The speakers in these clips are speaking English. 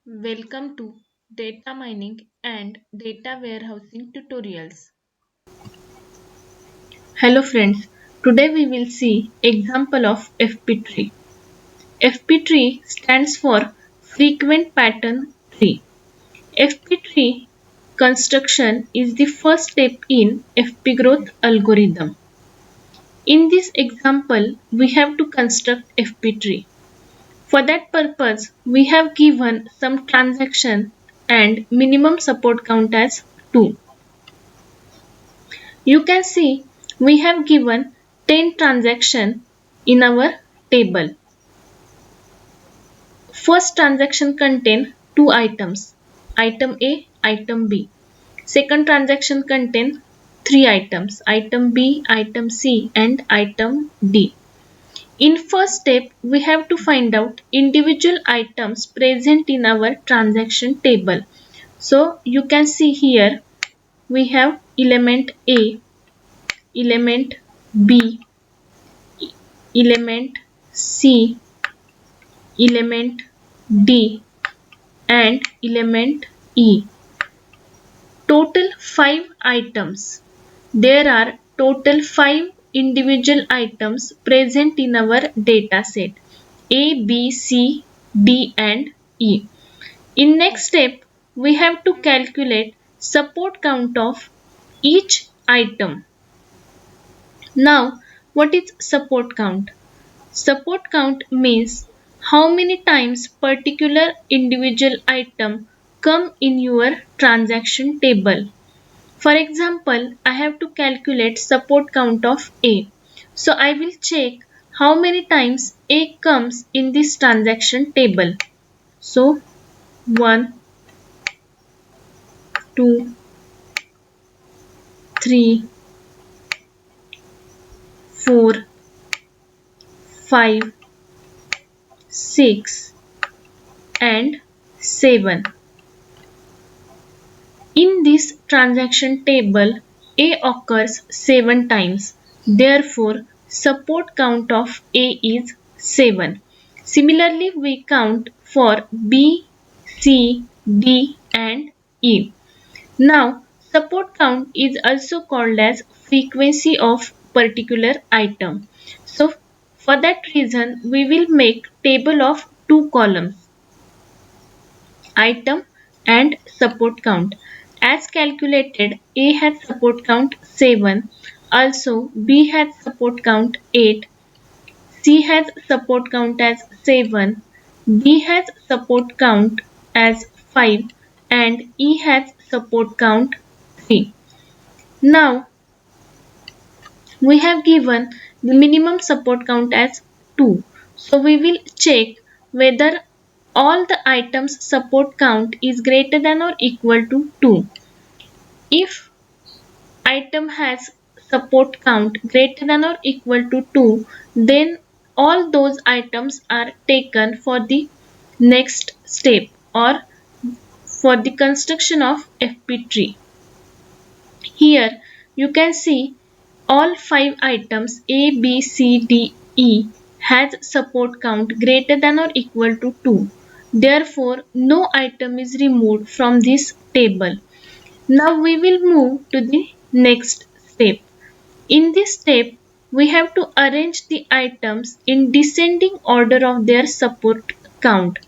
Welcome to data mining and data warehousing tutorials. Hello friends, today we will see example of FP tree. FP tree stands for frequent pattern tree. FP tree construction is the first step in FP growth algorithm. In this example, we have to construct FP tree. For that purpose, we have given some transaction and minimum support count as 2. You can see we have given 10 transactions in our table. First transaction contain two items, item A, item B. Second transaction contain three items, item B, item C and item D. In first step, we have to find out individual items present in our transaction table. So you can see here we have element A, element B, element C, element D and element E. Total 5 items. There are total 5 individual items present in our data set A, B, C, D and E. In next step, we have to calculate support count of each item. Now, what is support count? Support count means how many times particular individual item come in your transaction table. For example, I have to calculate support count of A. So I will check how many times A comes in this transaction table. So 1, 2, 3, 4, 5, 6 and 7. In this transaction table, A occurs 7 times. Therefore, support count of A is 7. Similarly, we count for B, C, D and E. Now, support count is also called as frequency of particular item. So, for that reason, we will make table of two columns, item and support count. As calculated, A has support count 7, also B has support count 8, C has support count as 7, D has support count as 5 and E has support count 3. Now, we have given the minimum support count as 2. So, we will check whether all the items support count is greater than or equal to 2. If item has support count greater than or equal to 2, then all those items are taken for the next step or for the construction of FP tree. Here you can see all 5 items A, B, C, D, E has support count greater than or equal to 2. Therefore, no item is removed from this table. Now we will move to the next step. In this step, we have to arrange the items in descending order of their support count.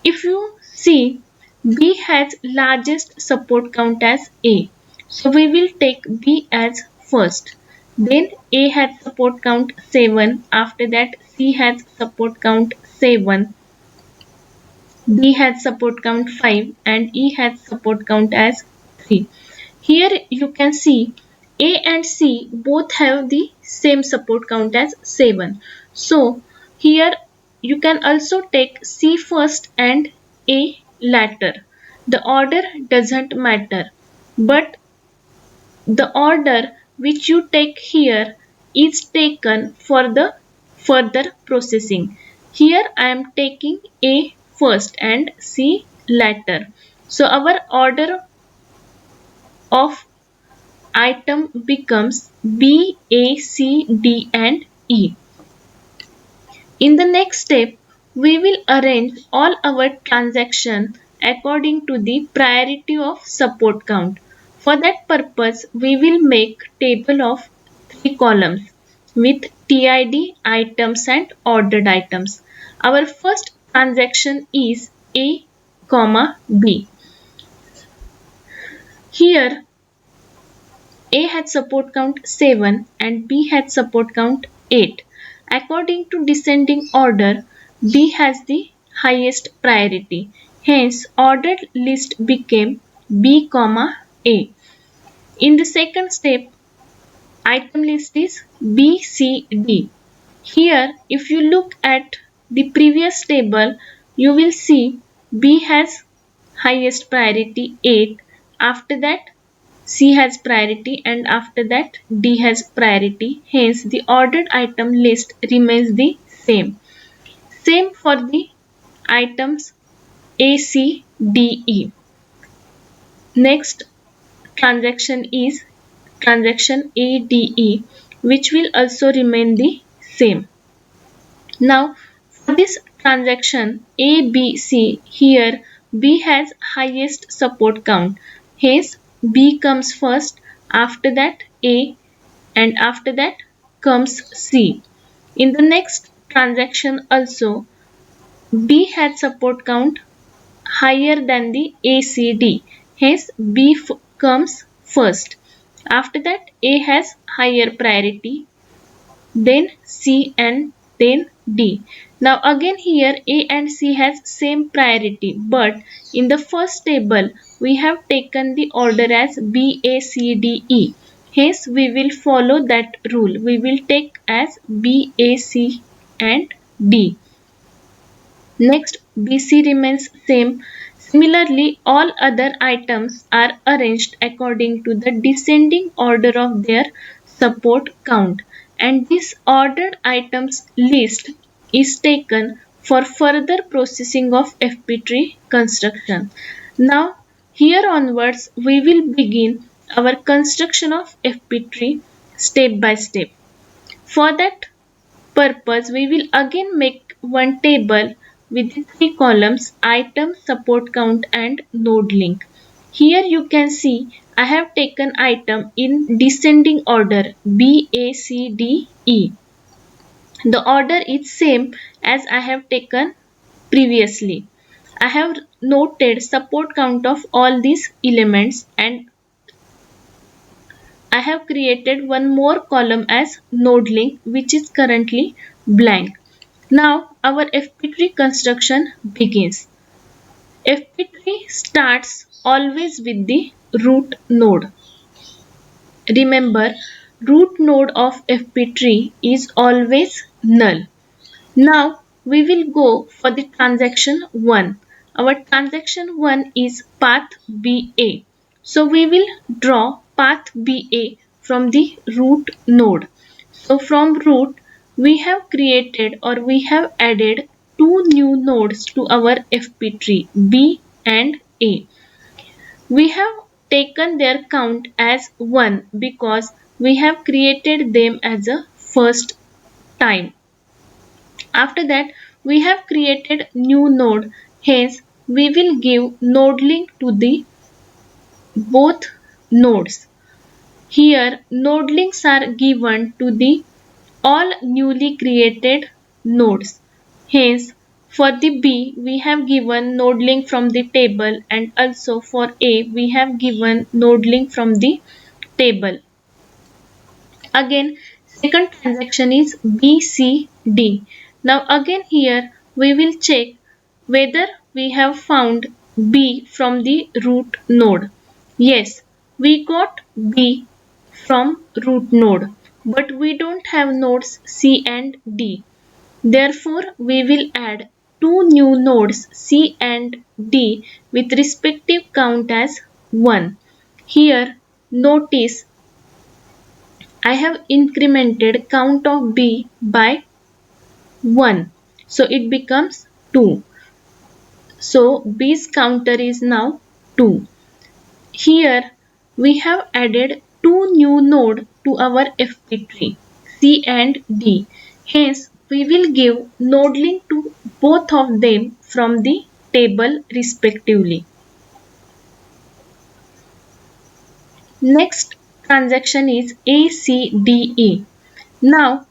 If you see, B has largest support count as A. So we will take B as first. Then A has support count 7. After that C has support count 7. D has support count 5 and E has support count as 3. Here you can see A and C both have the same support count as 7. So here you can also take C first and A later. The order doesn't matter, but the order which you take here is taken for the further processing. Here I am taking A first and C later. So our order of item becomes B, A, C, D and E. In the next step, we will arrange all our transactions according to the priority of support count. For that purpose, we will make table of 3 columns with TID items and ordered items. Our first transaction is A, B. Here A had support count 7 and B had support count 8. According to descending order, B has the highest priority. Hence, ordered list became B, A. In the second step, item list is B, C, D. Here, if you look at the previous table, you will see B has highest priority 8. After that, C has priority and after that D has priority. Hence, the ordered item list remains the same. Same for the items A, C, D, E. Next transaction is transaction ADE, which will also remain the same. Now for this transaction ABC, here B has highest support count. Hence B comes first, after that A, and after that comes C. In the next transaction also B had support count higher than the ACD. Hence B comes first. After that A has higher priority, then C and then D. Now again here A and C has same priority, but in the first table we have taken the order as B, A, C, D, E. Hence we will follow that rule. We will take as B, A, C and D. Next, BC remains same. Similarly, all other items are arranged according to the descending order of their support count, and this ordered items list is taken for further processing of FP tree construction. Now, here onwards we will begin our construction of FP tree step by step. For that purpose, we will again make one table with 3 columns: item, support count and node link. Here you can see I have taken item in descending order B, A, C, D, E. The order is same as I have taken previously. I have noted support count of all these elements and I have created one more column as node link, which is currently blank. Now our FP tree construction begins. FP tree starts always with the root node. Remember, root node of FP tree is always null. Now we will go for the transaction 1. Our transaction 1 is path BA. So we will draw path BA from the root node. So from root we have created or we have added 2 new nodes to our FP tree, B and A. We have taken their count as 1 because we have created them as a first time. After that, we have created new node. Hence, we will give node link to the both nodes. Here, node links are given to the all newly created nodes. Hence, for the B, we have given node link from the table, and also for A, we have given node link from the table. Again, second transaction is BCD. Now again here we will check whether we have found B from the root node. Yes, we got B from root node, but we don't have nodes C and D. Therefore, we will add 2 new nodes C and D with respective count as 1. Here, notice I have incremented count of B by 1. So it becomes 2. So B's counter is now 2. Here we have added 2 new nodes to our FP tree, C and D. Hence we will give node link to both of them from the table respectively. Next transaction is ACDE. Now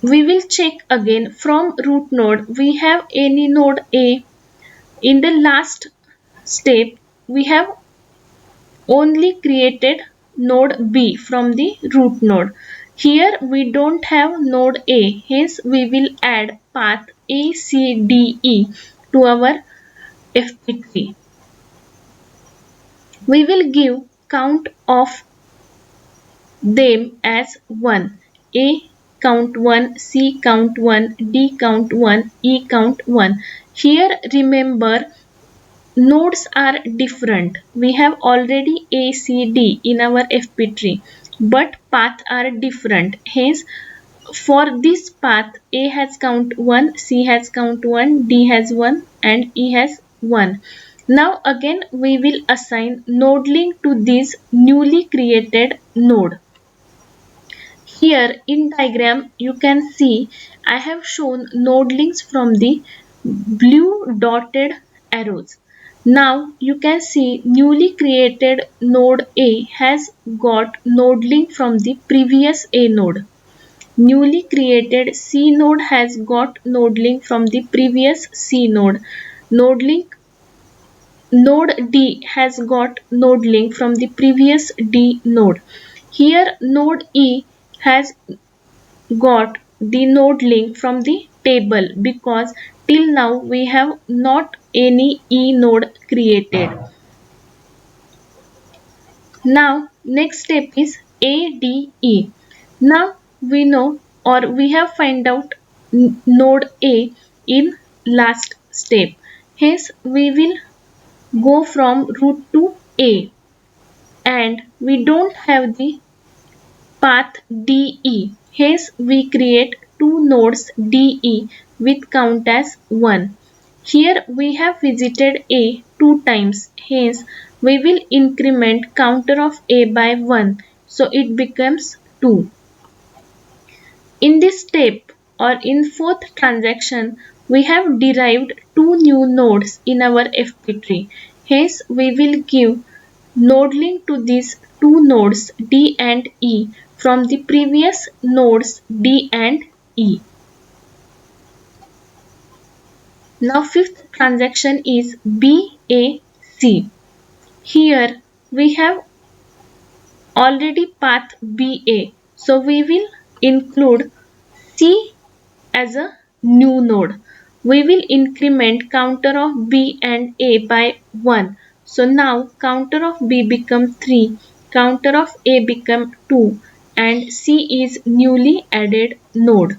we will check again from root node. We have any node A. In the last step, we have only created node B from the root node. Here we don't have node A, hence we will add path ACDE to our FP3. We will give count of them as 1. A count 1, C count 1, D count 1, E count 1. Here remember nodes are different. We have already A, C, D in our FP tree, but paths are different. Hence, for this path, A has count 1, C has count 1, D has 1 and E has 1. Now again we will assign node link to this newly created node. Here in diagram you can see I have shown node links from the blue dotted arrows. Now you can see newly created node A has got node link from the previous A node. Newly created C node has got node link from the previous C node. Node D has got node link from the previous D node. Here node E has got the node link from the table because till now we have not any E node created. Now next step is ADE. Now we know or we have find out node A in last step. Hence we will go from root to A and we don't have the path DE. Hence we create two nodes DE with count as 1. Here we have visited A 2 times. Hence we will increment counter of A by 1. So it becomes 2. In this step or in fourth transaction, we have derived two new nodes in our FP tree. Hence, we will give node link to these two nodes D and E from the previous nodes D and E. Now, fifth transaction is BAC. Here we have already path BA. So, we will include C as a new node. We will increment counter of B and A by 1. So now counter of B become 3, counter of A become 2 and C is newly added node.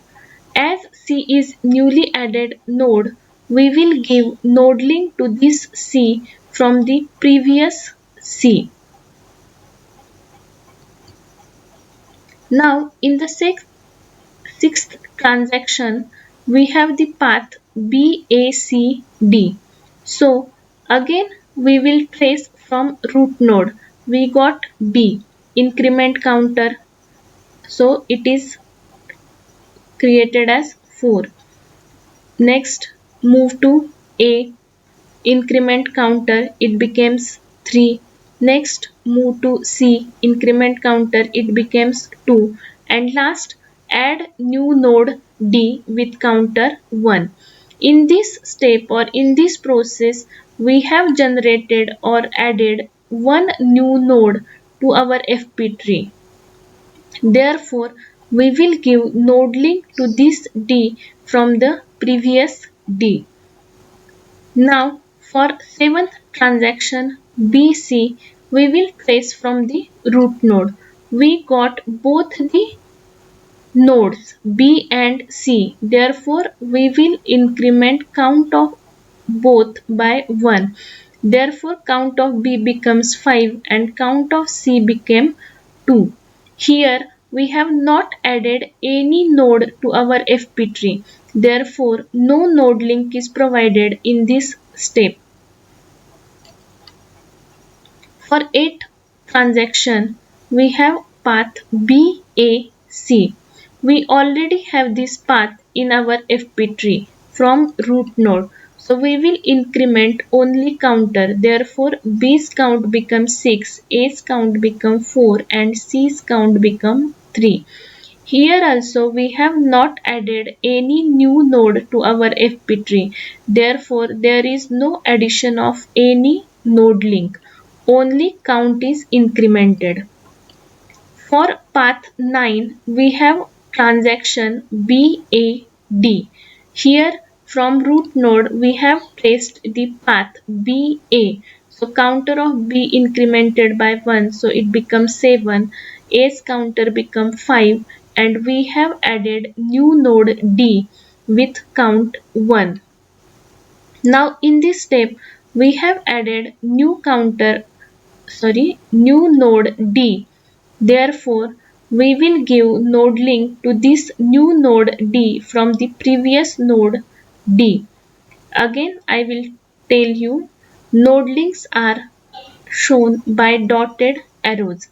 As C is newly added node, we will give node link to this C from the previous C. Now in the sixth transaction, we have the path BACD. So again we will trace from root node. We got B, increment counter. So it is created as 4. Next move to A, increment counter, it becomes 3. Next move to C, increment counter, it becomes 2. And last add new node D with counter 1. In this step or in this process, we have generated or added one new node to our FP tree. Therefore, we will give node link to this D from the previous D. Now for seventh transaction BC, we will trace from the root node. We got both the nodes B and C. Therefore, we will increment count of both by 1. Therefore, count of B becomes 5 and count of C became 2. Here, we have not added any node to our FP tree. Therefore, no node link is provided in this step. For 8th transaction, we have path BAC. we already have this path in our FP tree from root node. So we will increment only counter. Therefore, B's count becomes 6, A's count becomes 4 and C's count becomes 3. Here also we have not added any new node to our FP tree. Therefore, there is no addition of any node link. Only count is incremented. For path 9, we have transaction BAD. Here from root node we have traced the path BA. So counter of B incremented by 1, so it becomes 7. A's counter becomes 5 and we have added new node D with count 1. Now in this step we have added new node D. Therefore, we will give node link to this new node D from the previous node D. Again, I will tell you node links are shown by dotted arrows.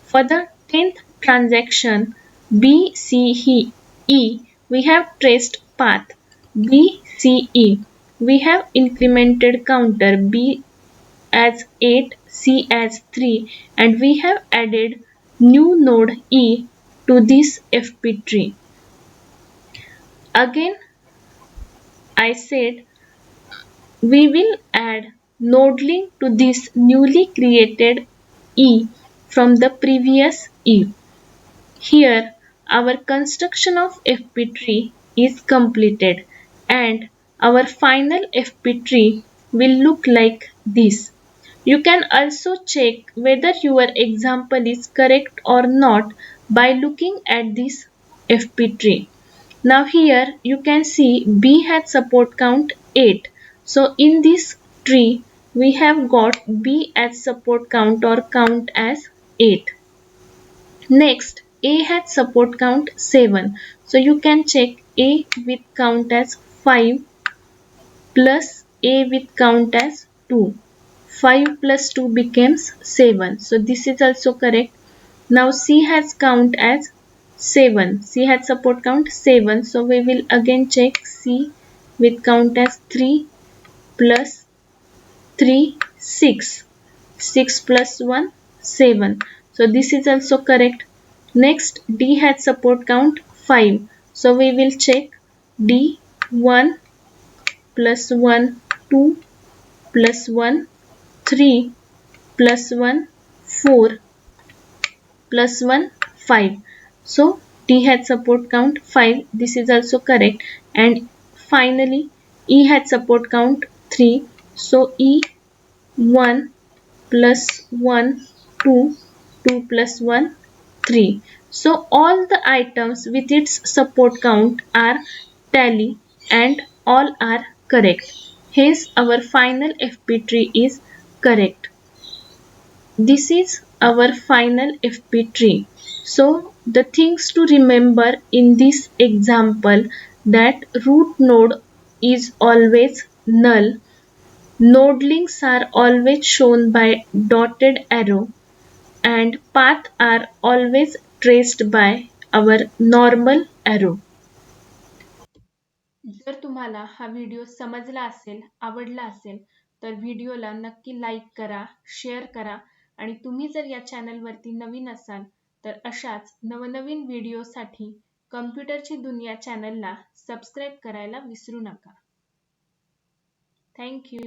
For the 10th transaction BCE, we have traced path BCE. We have incremented counter B as 8, C as 3 and we have added new node E to this FP tree. Again I said we will add node link to this newly created E from the previous E. Here our construction of FP tree is completed and our final FP tree will look like this. You can also check whether your example is correct or not by looking at this FP tree. Now here you can see B has support count 8. So in this tree we have got B as support count or count as 8. Next, A has support count 7. So you can check A with count as 5 plus A with count as 2. 5 plus 2 becomes 7. So this is also correct. Now C has count as 7. C has support count 7. So we will again check C with count as 3 plus 3, 6. 6 plus 1, 7. So this is also correct. Next, D has support count 5. So we will check D 1 plus 1, 2 plus 1, 3 plus 1, 4 plus 1, 5. So D had support count 5. This is also correct. And finally, E had support count 3. So E 1 plus 1, 2, 2 plus 1, 3. So all the items with its support count are tally and all are correct. Hence our final FP tree is correct. This is our final FP tree. So the things to remember in this example that root node is always null. Node links are always shown by dotted arrow and paths are always traced by our normal arrow. जर तुम्हाला हा video समजला असेल, आवडला असेल तर व्हिडिओला नक्की लाईक करा, शेअर करा आणि तुम्ही जर या चॅनलवरती नवीन असाल तर अशाच नवनवीन व्हिडिओसाठी कम्प्युटरची दुनिया चॅनलला सबस्क्राईब करायला विसरू नका. Thank you.